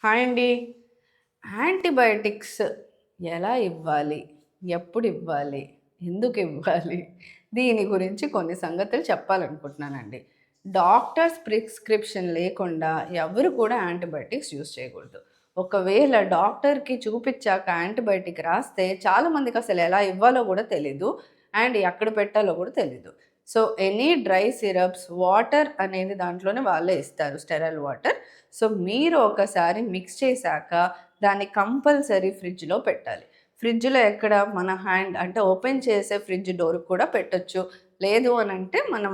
Hi అండి. Antibiotics ఎలా ఇవ్వాలి? ఎప్పుడు ఇవ్వాలి? ఎందుకు ఇవ్వాలి? దీని గురించి కొన్ని సంగతులు చెప్పాలనుకుంటున్నానండి. డాక్టర్స్ ప్రిస్క్రిప్షన్ లేకుండా ఎవరు కూడా యాంటీబయాటిక్స్ యూజ్ చేయకూడదు. ఒకవేళ డాక్టర్‌కి చూపిచ్చాక యాంటీబయాటిక్ రాస్తే చాలామందికి అసలు ఎలా ఇవ్వాలో కూడా తెలీదు. అండ్ ఎక్కడ పెట్టాలో కూడా తెలీదు. So, any dry syrups, water అనేది దాంట్లోనే వాళ్ళే ఇస్తారు. Sterile water. సో, మీరు ఒకసారి మిక్స్ చేశాక దాన్ని కంపల్సరీ ఫ్రిడ్జ్‌లో పెట్టాలి. ఫ్రిడ్జ్‌లో ఎక్కడ మన హ్యాండ్ అంటే ఓపెన్ చేసే ఫ్రిడ్జ్ డోర్‌కి కూడా పెట్టొచ్చు. లేదు అనంటే మనం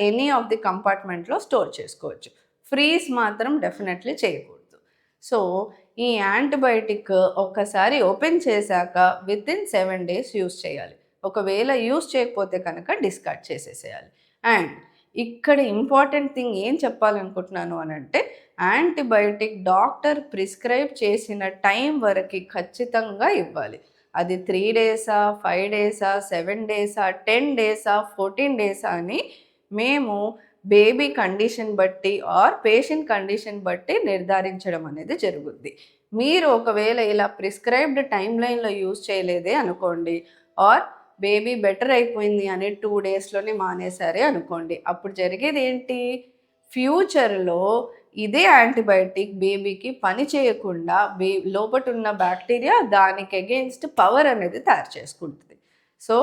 ఎనీ ఆఫ్ ది కంపార్ట్మెంట్‌లో స్టోర్ చేసుకోవచ్చు. ఫ్రీజ్ మాత్రం డెఫినెట్‌లీ చేయకూడదు. సో, ఈ యాంటీబయాటిక్ ఒక్కసారి ఓపెన్ చేశాక వితిన్ 7 డేస్ యూజ్ చేయాలి. ఒకవేళ యూజ్ చేయకపోతే కనుక డిస్కార్డ్ చేసేసేయాలి. అండ్ ఇక్కడ ఇంపార్టెంట్ థింగ్ ఏం చెప్పాలనుకుంటున్నాను అనంటే, యాంటీబయోటిక్ డాక్టర్ ప్రిస్క్రైబ్ చేసిన టైం వరకి ఖచ్చితంగా ఇవ్వాలి. అది 3 డేసా, 5 డేసా, 7 డేసా, 10 డేసా, 14 డేసా అని మేము బేబీ కండిషన్ బట్టి ఆర్ పేషెంట్ కండిషన్ బట్టి నిర్ధారించడం అనేది జరుగుద్ది. మీరు ఒకవేళ ఇలా ప్రిస్క్రైబ్డ్ టైమ్ లైన్‌లో యూజ్ చేయలేదే అనుకోండి, ఆర్ బేబీ బెటర్ అయిపోయింది అని 2 డేస్‌లోనే మానేశారే అనుకోండి. అప్పుడు జరిగేదేంటి? ఫ్యూచర్‌లో ఇదే యాంటీబయాటిక్ బేబీకి పని చేయకుండా లోపటున్న బ్యాక్టీరియా దానికి అగెయిన్స్ట్ పవర్ అనేది తయారు చేసుకుంటది. సో,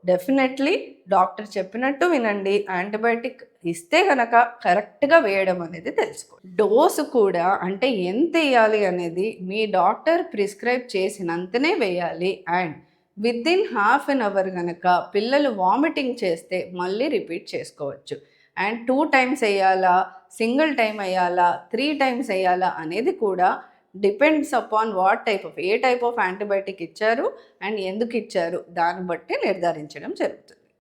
డెఫినెట్లీ డాక్టర్ చెప్పినట్టు వినండి. యాంటీబయాటిక్ ఇస్తే గనక కరెక్ట్‌గా వేయడం అనేది తెలుసుకోండి. డోసు కూడా అంటే ఎంతెయ్యాలి అనేది మీ డాక్టర్ ప్రిస్క్రైబ్ చేసినంతనే వేయాలి. And within half an hour గనక పిల్లలు వామిటింగ్ చేస్తే మళ్ళీ రిపీట్ చేసుకోవచ్చు. అండ్ 2 టైమ్స్ ఎయ్యాలా? సింగిల్ టైమ్ ఎయ్యాలా? 3 టైమ్స్ ఎయ్యాలా? అనేది కూడా depends upon a type of antibiotic ఇచ్చారు అండ్ ఎందుకు ఇచ్చారు దాన్ని బట్టి నిర్ధారించడం జరుగుతుంది.